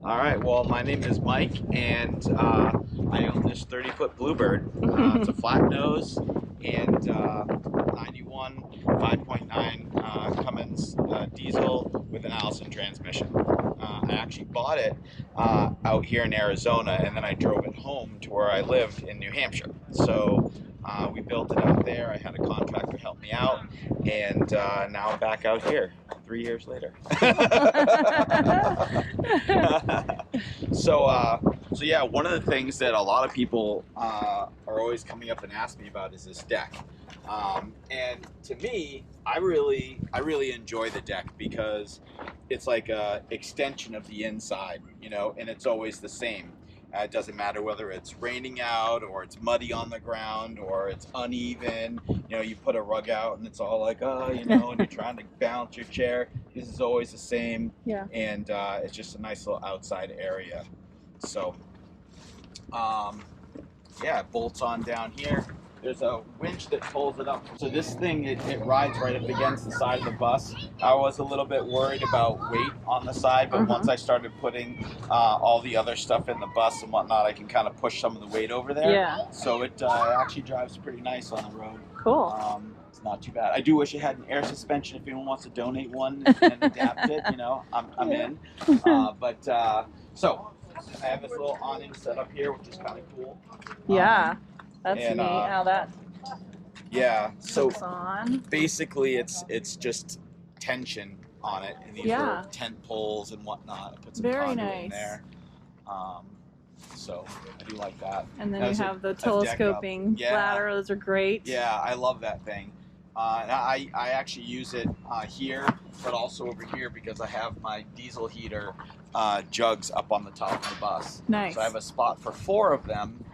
All right, well, my name is Mike, and I own this 30-foot Bluebird. It's a flat nose and 91 5.9 Cummins diesel with an Allison transmission. I actually bought it out here in Arizona, and then I drove it home to where I live in New Hampshire. So we built it out there. I had a contractor help me out, and now I'm back out here 3 years later. So yeah, one of the things that a lot of people are always coming up and asking me about is this deck. And to me, I really enjoy the deck because it's like a extension of the inside, you know, and it's always the same. It doesn't matter whether it's raining out or it's muddy on the ground or it's uneven. You know, you put a rug out and it's all like, oh, you know, and you're trying to balance your chair. This is always the same. Yeah. And it's just a nice little outside area. So, yeah, it bolts on down here. There's a winch that pulls it up. So this thing, it rides right up against the side of the bus. I was a little bit worried about weight on the side, but once I started putting all the other stuff in the bus and whatnot, I can kind of push some of the weight over there. Yeah. So it actually drives pretty nice on the road. Cool. It's not too bad. I do wish it had an air suspension. If anyone wants to donate one and adapt it, you know, I'm in. So I have this little awning set up here, which is kind of cool. Yeah. That's and, neat how that yeah, so hooks on. basically it's just tension on it, and these little tent poles and whatnot. I put some Very conduit nice. in there. So I do like that. And then There's you have the a deck telescoping up. Yeah. ladder. Those are great. Yeah, I love that thing. And I actually use it here, but also over here because I have my diesel heater jugs up on the top of the bus. Nice. So I have a spot for 4 of them,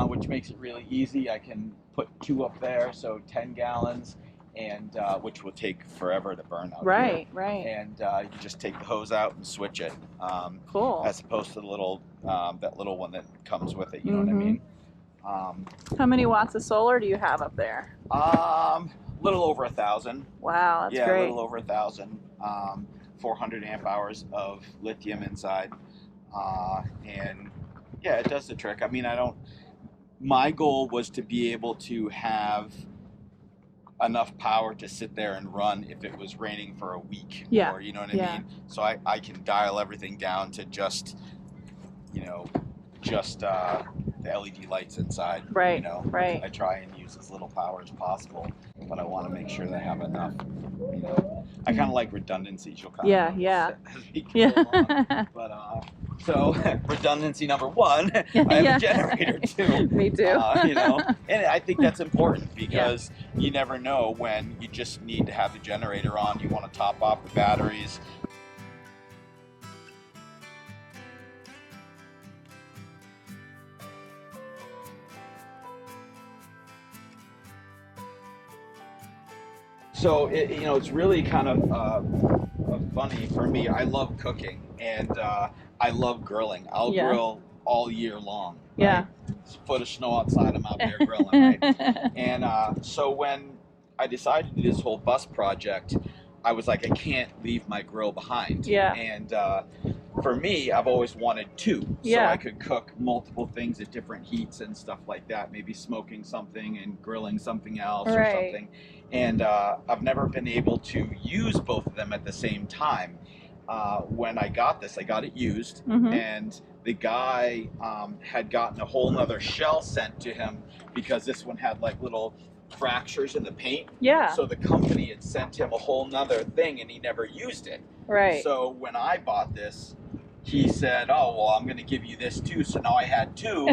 which makes it really easy. I can put 2 up there, so 10 gallons, and which will take forever to burn out. Right, here. right. And you just take the hose out and switch it. Cool. As opposed to the little that little one that comes with it. You know what I mean? How many watts of solar do you have up there? Little over 1,000. Wow, that's yeah, great. A little over 1,000. 400 amp hours of lithium inside, and yeah, it does the trick. I mean, my goal was to be able to have enough power to sit there and run if it was raining for a week. Yeah. Or, you know what I mean? So I can dial everything down to just, you know, the LED lights inside. Right, You know, right. I try and use as little power as possible, but I want to make sure that I have enough. You know, I kind of like redundancy. You'll kind of Yeah. as we go along. But so redundancy number 1, I have a generator too. Me too. You know, and I think that's important because you never know when you just need to have the generator on. You want to top off the batteries. So you know, it's really kind of funny for me. I love cooking and I love grilling. I'll grill all year long. Right? Yeah. It's a foot of snow outside, I'm out there grilling, right? And so when I decided to do this whole bus project, I was like, I can't leave my grill behind. Yeah. And for me, I've always wanted 2, so I could cook multiple things at different heats and stuff like that. Maybe smoking something and grilling something else or something. And I've never been able to use both of them at the same time. When I got this, I got it used, and the guy had gotten a whole nother shell sent to him because this one had like little fractures in the paint. Yeah. So the company had sent him a whole nother thing and he never used it. Right. So when I bought this, he said, oh, well, I'm going to give you this too. So now I had 2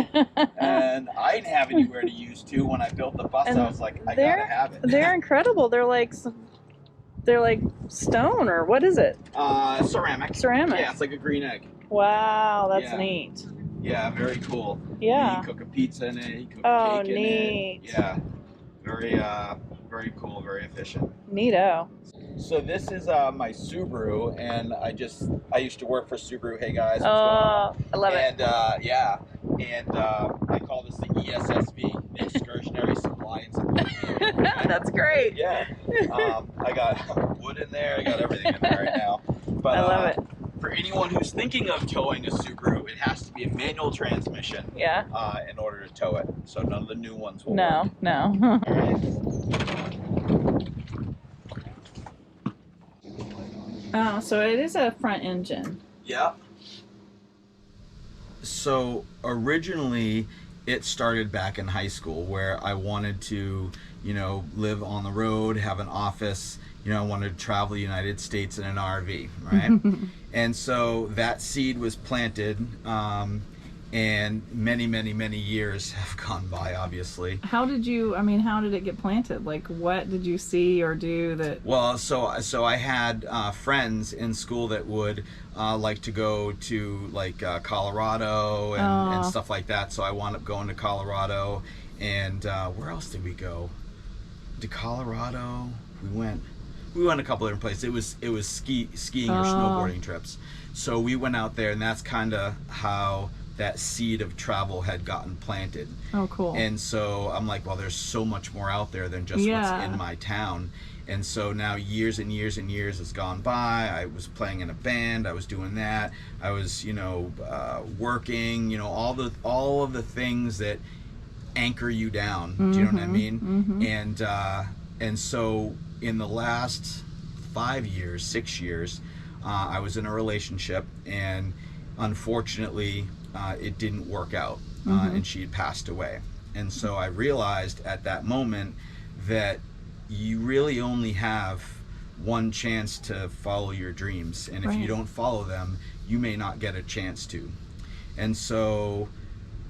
and I didn't have anywhere to use 2 when I built the bus. And I was like, I got to have it. They're incredible. They're like stone, or what is it? Ceramic. Ceramic. Yeah, it's like a green egg. Wow, that's neat. Yeah, very cool. Yeah. You can cook a pizza in it, you can cook Oh, a cake neat. in it. Yeah. Very cool, very efficient. Neato. So this is my Subaru, and I used to work for Subaru. Hey guys, what's going Oh, on? I love it. And I call this the ESSV, the Excursionary Supply and Supply. That's great. Yeah. I got wood in there. I got everything in there right now. But I love it. for anyone who's thinking of towing a Subaru, it has to be a manual transmission. Yeah. In order to tow it. So none of the new ones will No, work. no. Oh, so it is a front engine. Yeah. So originally it started back in high school where I wanted to, live on the road, have an office, I wanted to travel the United States in an RV, right? And so that seed was planted, and many years have gone by, obviously. How did it get planted? Like, what did you see or do that? Well, so I had friends in school that would like to go to Colorado and stuff like that. So I wound up going to Colorado, and where else did we go? To Colorado, we went a couple different places. It was skiing or snowboarding trips. So we went out there, and that's kind of how that seed of travel had gotten planted. Oh, cool. And so I'm like, well, there's so much more out there than just what's in my town. And so now years and years and years has gone by. I was playing in a band. I was doing that. I was, working, all of the things that anchor you down. Do you know what I mean? Mm-hmm. And so in the last 6 years, I was in a relationship, and unfortunately, it didn't work out, and she had passed away. And so I realized at that moment that you really only have one chance to follow your dreams, and if you don't follow them, you may not get a chance to. And so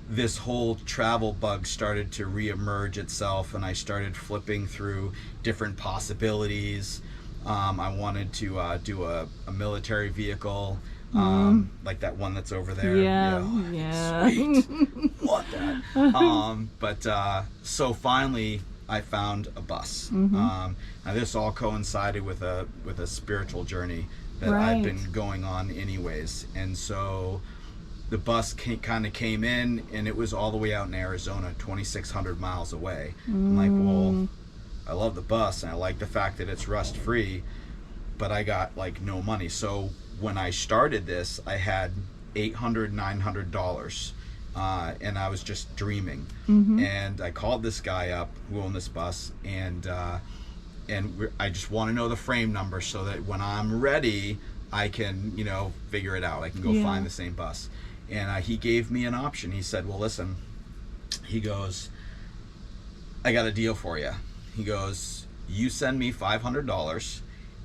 this whole travel bug started to reemerge itself, and I started flipping through different possibilities. I wanted to do a military vehicle, like that one that's over there. Yeah. Sweet. Want that. But so finally I found a bus. Now this all coincided with a spiritual journey that I've been going on anyways. And so the bus kind of came in, and it was all the way out in Arizona, 2,600 miles away. I'm like, well, I love the bus, and I like the fact that it's rust free, but I got no money. So when I started this, I had $800, $900, and I was just dreaming. And I called this guy up who owned this bus, and I just want to know the frame number so that when I'm ready, I can figure it out. I can go find the same bus. And he gave me an option. He said, well, listen, he goes, I got a deal for you. He goes, you send me $500,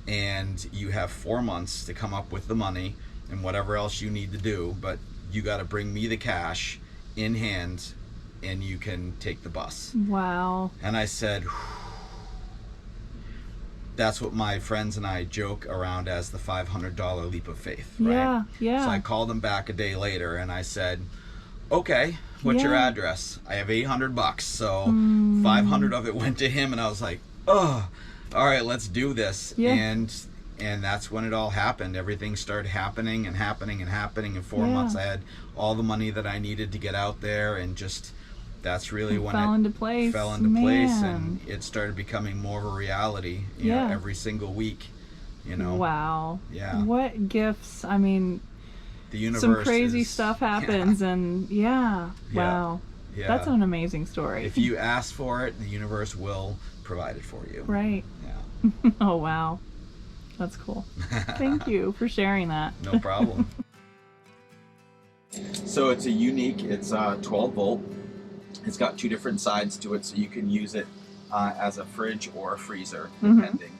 and you have 4 months to come up with the money and whatever else you need to do, but you got to bring me the cash in hand, and you can take the bus. Wow. And I said, that's what my friends and I joke around as the $500 leap of faith, right? Yeah. So I called him back a day later, and I said, okay, what's your address? I have $800, so 500 of it went to him, and I was like, oh, all right, let's do this. And that's when it all happened. Everything started happening. In 4 months, I had all the money that I needed to get out there, and just that's really when it fell into place, and it started becoming more of a reality. You know, every single week. Wow. Yeah. What gifts? I mean, the universe. Some crazy stuff happens, and wow. Yeah. That's an amazing story. If you ask for it, the universe will provide it for you. Right. Yeah. Oh, wow. That's cool. Thank you for sharing that. No problem. So it's it's 12 volt. It's got 2 different sides to it, so you can use it as a fridge or a freezer, depending.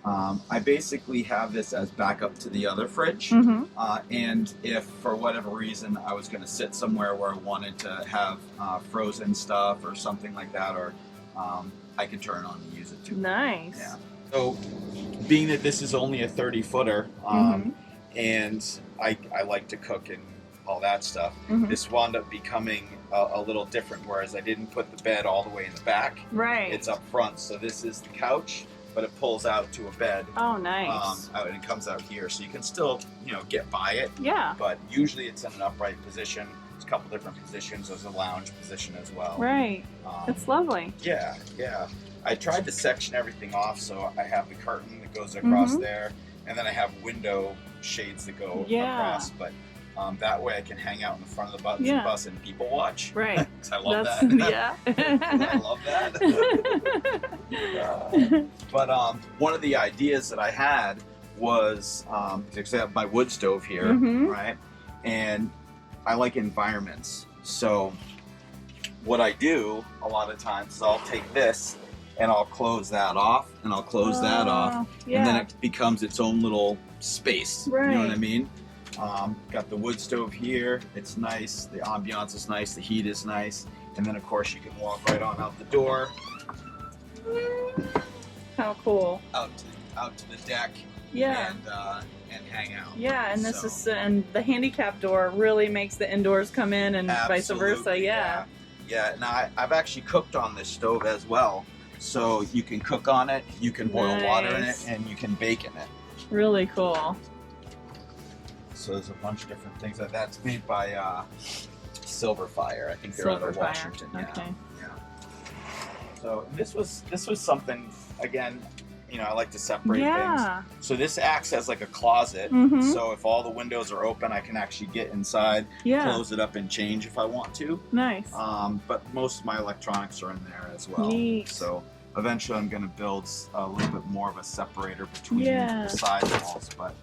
I basically have this as backup to the other fridge, and if for whatever reason I was going to sit somewhere where I wanted to have frozen stuff or something like that, or I could turn it on and use it too. Nice. Yeah. So being that this is only a 30-footer, and I like to cook and all that stuff, this wound up becoming a little different, whereas I didn't put the bed all the way in the back. Right. It's up front, so this is the couch, but it pulls out to a bed. Oh, nice. And it comes out here, so you can still, get by it. Yeah. But usually it's in an upright position. There's a couple different positions. There's a lounge position as well. Right. It's lovely. Yeah. I tried to section everything off, so I have the curtain that goes across there, and then I have window shades that go Yeah. across, but that way I can hang out in the front of the bus, Yeah. bus and people watch. Right. 'Cause I love That's, that. yeah. I love that. But one of the ideas that I had was, because I have my wood stove here, Mhm. right? And I like environments. So what I do a lot of times is I'll take this and I'll close that off, and I'll close that off, Yeah. and then it becomes its own little space. You know what I Right. mean? Got the wood stove here. It's nice. The ambiance is nice. The heat is nice. And then, of course, you can walk right on out the door, How cool. out to the deck, Yeah. and hang out. Yeah, and this So- is, and the handicap door really makes the indoors come in and vice versa. Absolutely, Yeah. Yeah, and I've actually cooked on this stove as well. So you can cook on it, you can boil water in it, Nice. and you can bake in it. Really cool. So there's a bunch of different things. That's made by Silver Fire. I think they're out of Silverfire. Washington. Yeah. Okay. Yeah. So this was something, again, I like to separate Yeah. things. So this acts as like a closet. Mhm. So if all the windows are open, I can actually get inside, Yeah. close it up, and change if I want to. Nice. But most of my electronics are in there as well. Neat. So eventually I'm going to build a little bit more of a separator between Yeah. the side walls. But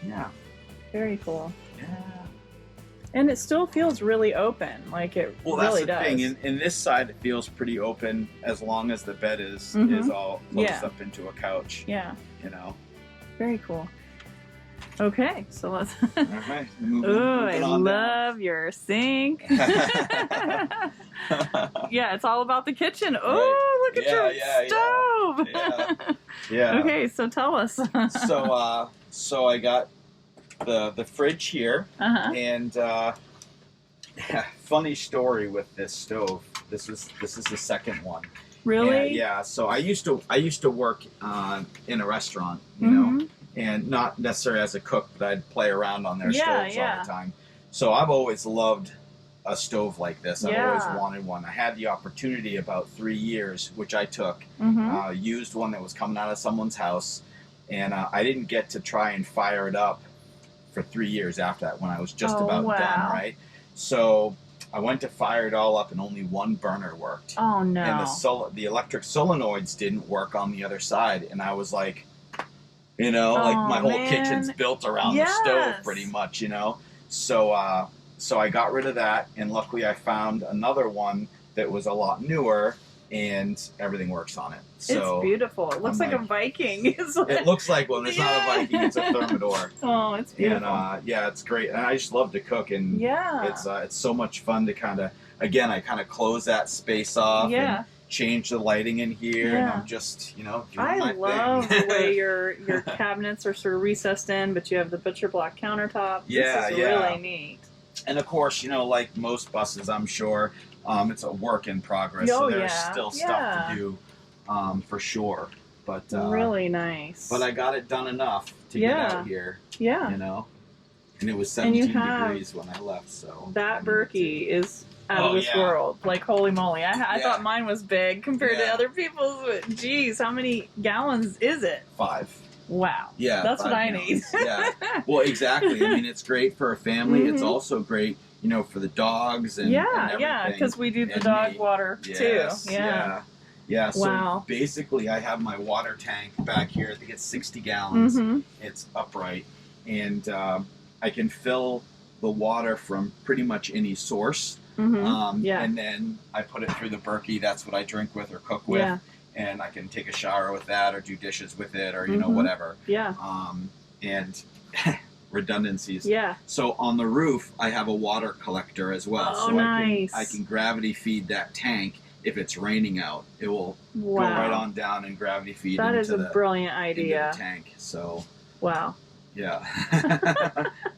yeah. Very cool. Yeah. And it still feels really open. Like it Well, that's really the does. thing. In this side, it feels pretty open as long as the bed is Mhm. all closed Yeah. up into a couch. Yeah. You know. Very cool. Okay, so let's. All right. Ooh, I moving on love your sink. down. Yeah, it's all about the kitchen. Oh, look at your stove. Yeah. Yeah. Okay, so tell us. So I got the fridge here, Uh-huh. and funny story with this stove. This is the second one. Really? Yeah. So I used to work in a restaurant, you know, Mhm. and not necessarily as a cook, but I'd play around on their Yeah, stoves yeah. all the time. So I've always loved a stove like this. I've Yeah. always wanted one. I had the opportunity about 3 years, which I took. Mhm. Used one that was coming out of someone's house, and I didn't get to try and fire it up for 3 years after that, when I was just Oh, about wow. done, right? So I went to fire it all up, and only one burner worked. Oh no. And the electric solenoids didn't work on the other side, and I was like, like Oh, my whole man. kitchen's built around the stove Yes. pretty much, So I got rid of that, and luckily I found another one that was a lot newer, and everything works on it. So it's beautiful. It looks I'm like a Viking. It's like, it looks like one. It's not a Yeah. Viking. It's a Thermidor. oh, it's beautiful. And it's great. And I just love to cook, and Yeah. it's so much fun to I kind of close that space off Yeah. and change the lighting in here, and Yeah. I'm just doing I my love thing. the way your cabinets are sort of recessed in, but you have the butcher block countertop. Yeah, this is yeah. really neat. And of course, like most buses, I'm sure, it's a work in progress. Oh, So there's yeah. still Yeah. stuff to do, for sure. But Really nice. But I got it done enough to Yeah. get out here. yeah. And it was And you 17 have degrees when I left. So That Berkey is out of Oh, this yeah. world. Like, holy moly. I Yeah. thought mine was big compared to Yeah. other people's. But geez, how many gallons is it? 5. Wow. Yeah, That's what 5 I need. gallons. Yeah. Well, exactly. I mean, it's great for a family. It's Mhm. also great, for the dogs and yeah, and yeah, everything. because we do the And dog me. water Yes, too. Yeah. Yeah. So Wow. basically, I have my water tank back here. I think it's 60 gallons. Mm-hmm. It's upright, and I can fill the water from pretty much any source. Mm-hmm. Yeah. And then I put it through the Berkey. That's what I drink with or cook with. Yeah. And I can take a shower with that, or do dishes with it, or Mhm. whatever. Yeah. And redundancies. Yeah. So on the roof, I have a water collector as well. Oh, so nice. I can gravity feed that tank. If it's raining out, it will go right Wow. on down and gravity feed That into is a the brilliant into idea. the tank. So Wow. yeah,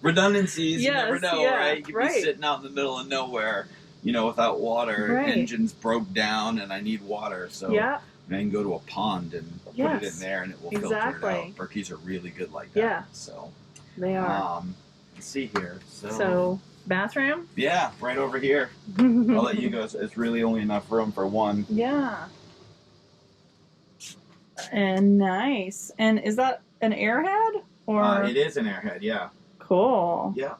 redundancies. You never Yes, know, yeah, right? You could right. be sitting out in the middle of nowhere, without water. Right. Engines broke down, and I need water. So Yeah. I can go to a pond and put it Yes. in there, and it will Exactly. filter it out. Berkeys are really good like that. Yeah. So They are. let's see here. So, bathroom? Yeah, right over here. I'll let you go. It's really only enough room for one. Yeah. And nice. And is that an airhead? Or It is an airhead, yeah. cool. Yeah.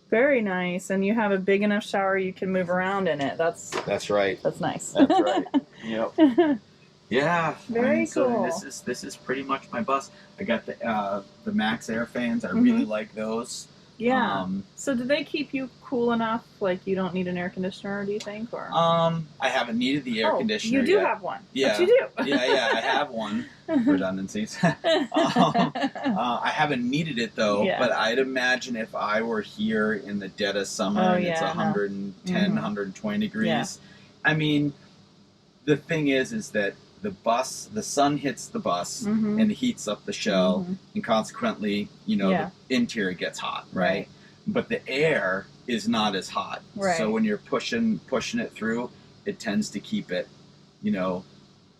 Very nice. And you have a big enough shower you can move around in it. That's right. That's nice. That's right. Yep. Yeah. Very cool. This is pretty much my bus. I got the Max Air fans. I Mm-hmm. really like those. Yeah. So do they keep you cool enough? Like you don't need an air conditioner, do you think? Or I haven't needed the air conditioner. You do yet. have one. Yeah. But you do. yeah, I have one. Redundancies. I haven't needed it though, but I'd imagine if I were here in the dead of summer and it's 110, 120 degrees. Yeah. I mean, the thing is that the sun hits the bus and heats up the shell, and consequently, the interior gets hot, right? But the air is not as hot. Right. So when you're pushing it through, it tends to keep it,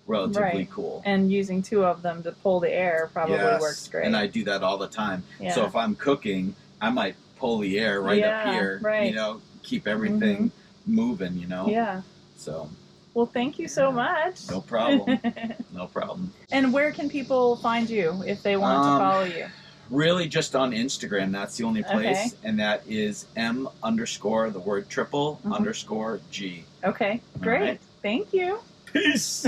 relatively cool. And using two of them to pull the air probably works great. And I do that all the time. Yeah. So if I'm cooking, I might pull the air up here, keep everything moving, Yeah. So. Well, thank you so much. No problem. No problem. And where can people find you if they want to follow you? Really just on Instagram. That's the only place. Okay. And that is __G. Okay, great. Right. Thank you. Peace.